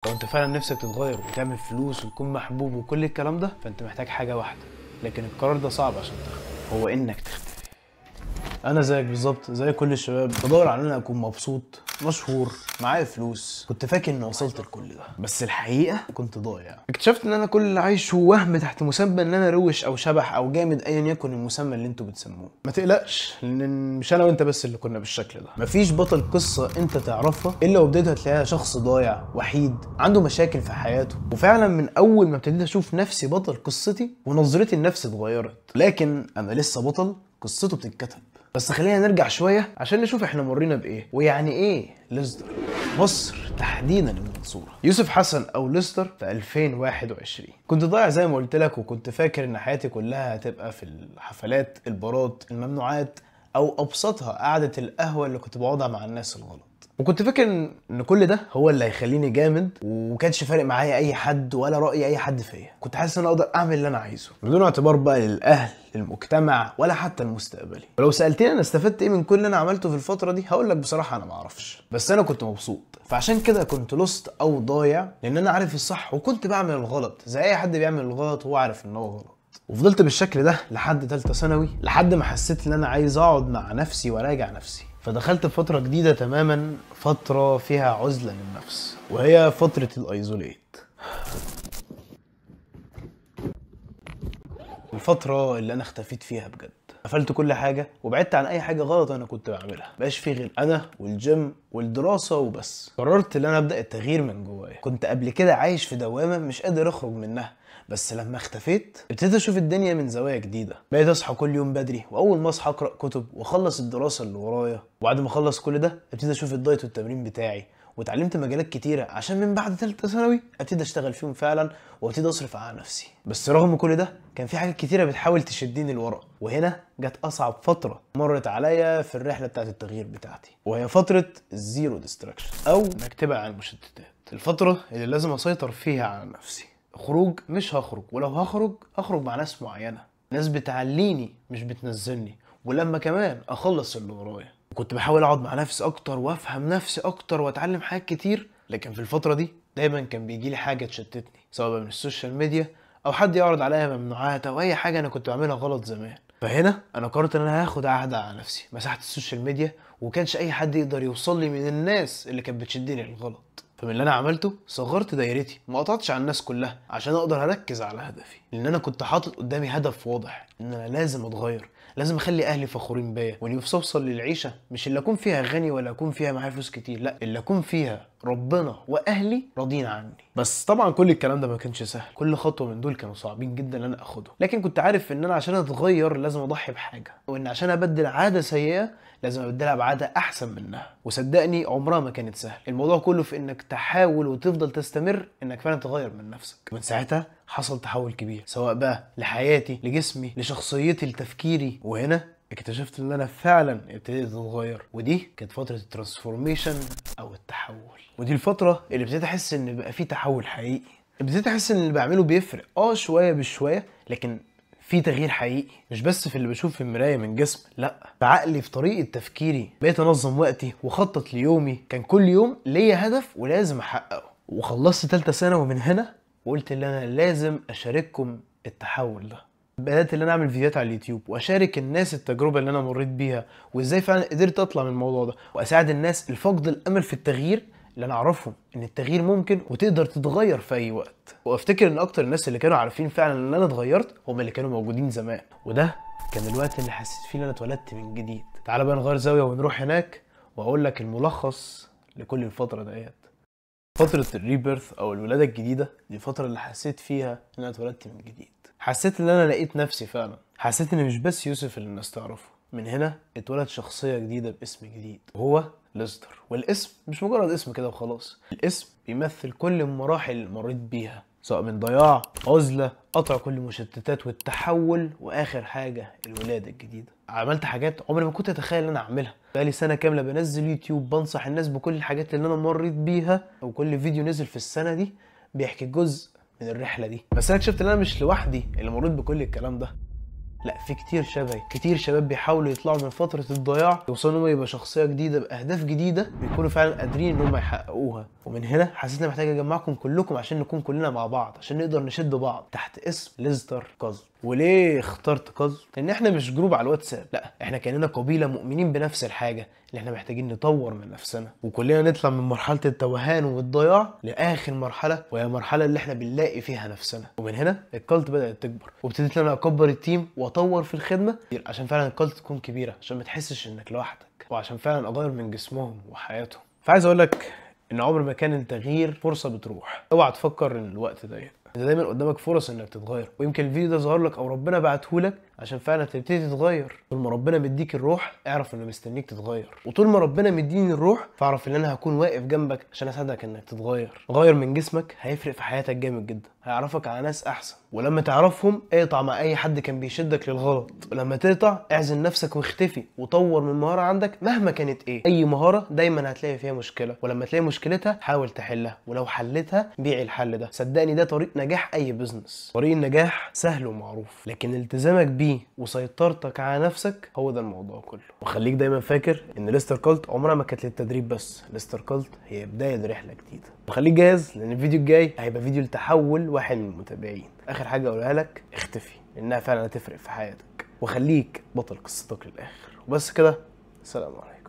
لو انت فعلا نفسك تتغير وتعمل فلوس وتكون محبوب وكل الكلام ده، فانت محتاج حاجه واحده، لكن القرار ده صعب عشان تاخده، هو انك تختفي. انا زيك بالظبط، زي كل الشباب بدور على ان انا اكون مبسوط، مشهور، معايا فلوس. كنت فاكر اني وصلت لكل ده، بس الحقيقه كنت ضايع. اكتشفت ان انا كل اللي عايشه وهم تحت مسمى ان انا روش او شبح او جامد، ايا يكن المسمى اللي انتوا بتسموه. ما تقلقش، لان مش انا وانت بس اللي كنا بالشكل ده. مفيش بطل قصه انت تعرفها الا وبدايتها تلاقيها شخص ضايع وحيد عنده مشاكل في حياته. وفعلا من اول ما ابتديت اشوف نفسي بطل قصتي ونظرتي لنفسي اتغيرت. لكن انا لسه بطل قصته بتتكتب. بس خلينا نرجع شويه عشان نشوف احنا مرينا بايه ويعني ايه ليستر. مصر تحديدا المنصوره. يوسف حسن او ليستر في 2021. كنت ضايع زي ما قلت لك، وكنت فاكر ان حياتي كلها هتبقى في الحفلات، البارات، الممنوعات، او ابسطها قعده القهوه اللي كنت بقعدها مع الناس الغلط. وكنت فاكر ان كل ده هو اللي هيخليني جامد، ومكانش فارق معايا اي حد ولا راي اي حد فيا. كنت حاسس ان انا اقدر اعمل اللي انا عايزه بدون اعتبار بقى للاهل، للمجتمع، ولا حتى المستقبلي. ولو سالتني انا استفدت ايه من كل اللي انا عملته في الفتره دي، هقول لك بصراحه انا ما اعرفش، بس انا كنت مبسوط. فعشان كده كنت لوست او ضايع، لان انا عارف الصح وكنت بعمل الغلط زي اي حد بيعمل الغلط وهو عارف ان هو غلط. وفضلت بالشكل ده لحد ثالثه ثانوي، لحد ما حسيت ان انا عايز اقعد مع نفسي وراجع نفسي. فدخلت في فتره جديده تماما، فتره فيها عزله للنفس، وهي فتره الايزوليت. الفتره اللي انا اختفيت فيها بجد، قفلت كل حاجه وبعدت عن اي حاجه غلط انا كنت بعملها. مبقاش في غير انا والجيم والدراسه وبس. قررت ان انا ابدا التغيير من جوايا. كنت قبل كده عايش في دوامه مش قادر اخرج منها، بس لما اختفيت ابتديت اشوف الدنيا من زوايا جديده. بقيت اصحى كل يوم بدري، واول ما اصحى اقرا كتب واخلص الدراسه اللي ورايا، وبعد ما اخلص كل ده ابتديت اشوف الدايت والتمرين بتاعي. واتعلمت مجالات كتيره عشان من بعد ثالثه ثانوي ابتدي اشتغل فيهم فعلا، وابتدي اصرف على نفسي. بس رغم كل ده كان في حاجات كتيره بتحاول تشدني لورا. وهنا جت اصعب فتره مرت عليا في الرحله بتاعت التغيير بتاعتي، وهي فتره الزيرو ديستراكشن، او انك تبعد عن المشتتات. الفتره اللي لازم اسيطر فيها على نفسي. خروج مش هخرج، ولو هخرج مع ناس معينه، ناس بتعليني مش بتنزلني. ولما كمان اخلص اللي ورايا، كنت بحاول اقعد مع نفسي اكتر وافهم نفسي اكتر واتعلم حاجات كتير. لكن في الفتره دي دايما كان بيجي لي حاجه تشتتني، سواء من السوشيال ميديا او حد يعرض عليا ممنوعات او اي حاجه انا كنت بعملها غلط زمان. فهنا انا قررت ان انا هاخد عهد على نفسي، مسحت السوشيال ميديا، وكانش اي حد يقدر يوصل لي من الناس اللي كانت بتشدني للغلط. فمن اللي انا عملته صغرت دايرتي، ما قطعتش على الناس كلها عشان اقدر اركز على هدفي. لان انا كنت حاطط قدامي هدف واضح، ان انا لازم اتغير، لازم اخلي اهلي فخورين بيا، ونفسي اوصل للعيشه مش اللي اكون فيها غني ولا اكون فيها معايا فلوس كتير، لا، اللي اكون فيها ربنا واهلي راضيين عني. بس طبعا كل الكلام ده ما كانش سهل، كل خطوه من دول كانوا صعبين جدا ان انا اخدهم. لكن كنت عارف ان انا عشان اتغير لازم اضحي بحاجه، وان عشان ابدل عاده سيئه لازم ابدلها بعاده احسن منها. وصدقني عمرها ما كانت سهل. الموضوع كله في انك تحاول وتفضل تستمر انك فعلا تغير من نفسك. من ساعتها حصل تحول كبير، سواء بقى لحياتي، لجسمي، لشخصيتي، لتفكيري. وهنا اكتشفت ان انا فعلا ابتديت اتغير، ودي كانت فتره الترانسفورميشن او التحول. ودي الفتره اللي ابتديت احس ان بقى في تحول حقيقي. ابتديت احس ان اللي بعمله بيفرق، شويه بشويه، لكن في تغيير حقيقي، مش بس في اللي بشوف في المرايه من جسم، لا، في عقلي، في طريقه تفكيري. بقيت انظم وقتي واخطط ليومي. كان كل يوم ليا هدف ولازم احققه. وخلصت ثالثه ثانوي من هنا، وقلت ان انا لازم اشارككم التحول ده. بدات ان انا اعمل فيديوهات على اليوتيوب واشارك الناس التجربه اللي انا مريت بيها، وازاي فعلا قدرت اطلع من الموضوع ده، واساعد الناس الفقد الامل في التغيير، اللي انا اعرفهم ان التغيير ممكن وتقدر تتغير في اي وقت. وافتكر ان اكتر الناس اللي كانوا عارفين فعلا ان انا اتغيرت هم اللي كانوا موجودين زمان. وده كان الوقت اللي حسيت فيه ان انا اتولدت من جديد. تعال بقى نغير زاويه ونروح هناك واقول لك الملخص لكل الفتره ديت. فترة الريبيرث او الولادة الجديدة دي الفترة اللي حسيت فيها ان انا اتولدت من جديد. حسيت ان انا لقيت نفسي فعلا. حسيت ان مش بس يوسف اللي الناس تعرفه. من هنا اتولد شخصية جديدة باسم جديد، وهو ليستر. والاسم مش مجرد اسم كده وخلاص، الاسم بيمثل كل المراحل اللي مريت بيها، سواء من ضياع، عزلة، قطع كل المشتتات، والتحول، واخر حاجة الولادة الجديدة. عملت حاجات عمري ما كنت اتخيل ان انا اعملها. بقالي سنة كاملة بنزل يوتيوب بنصح الناس بكل الحاجات اللي انا مريت بيها، وكل فيديو نزل في السنة دي بيحكي جزء من الرحلة دي. بس انا اكتشفت ان انا مش لوحدي اللي مريت بكل الكلام ده. لا، في كتير شبهي، كتير شباب بيحاولوا يطلعوا من فتره الضياع يوصلوا انهم يبقى شخصيه جديده باهداف جديده بيكونوا فعلا قادرين ان هم يحققوها. ومن هنا حسيت اني محتاج اجمعكم كلكم عشان نكون كلنا مع بعض، عشان نقدر نشد بعض تحت اسم ليستر كاظم. وليه اخترت كاظم؟ لان احنا مش جروب على الواتساب، لا احنا كاننا قبيله مؤمنين بنفس الحاجه، اللي احنا محتاجين نطور من نفسنا وكلنا نطلع من مرحله التوهان والضياع لاخر مرحله، وهي المرحله اللي احنا بنلاقي فيها نفسنا. ومن هنا الكالت بدات تكبر، وابتديت انا اكبر التيم واطور في الخدمه عشان فعلا الكالت تكون كبيره، عشان ما تحسش انك لوحدك، وعشان فعلا اغير من جسمهم وحياتهم. فعايز اقول لك ان عمر ما كان التغيير فرصه بتروح. اوعى تفكر ان الوقت ضيق، انت دايما قدامك فرص انك تتغير، ويمكن الفيديو ده ظهر لك او ربنا بعتهولك عشان فعلا تبتدي تتغير. طول ما ربنا مديك الروح اعرف انه مستنيك تتغير، وطول ما ربنا مديني الروح فاعرف ان انا هكون واقف جنبك عشان اساعدك انك تتغير. غير من جسمك هيفرق في حياتك جامد جدا، هيعرفك على ناس احسن، ولما تعرفهم اقطع مع اي حد كان بيشدك للغلط، ولما تقطع اعزل نفسك واختفي وطور من مهاره عندك مهما كانت ايه. اي مهاره دايما هتلاقي فيها مشكله، ولما تلاقي مشكلتها حاول تحلها، ولو حلتها بيع الحل ده. صدقني ده طريق نجاح اي بزنس. طريق النجاح سهل ومعروف، لكن التزامك بيه وسيطرتك على نفسك هو ده الموضوع كله. وخليك دايما فاكر ان ليستر كالت عمرها ما كانت للتدريب بس، ليستر كالت هي بدايه لرحله جديده. وخليك جاهز لان الفيديو الجاي هيبقى فيديو لتحول واحد من المتابعين. اخر حاجه اقولها لك، اختفي لانها فعلا هتفرق في حياتك، وخليك بطل قصتك للاخر. وبس كده، سلام عليكم.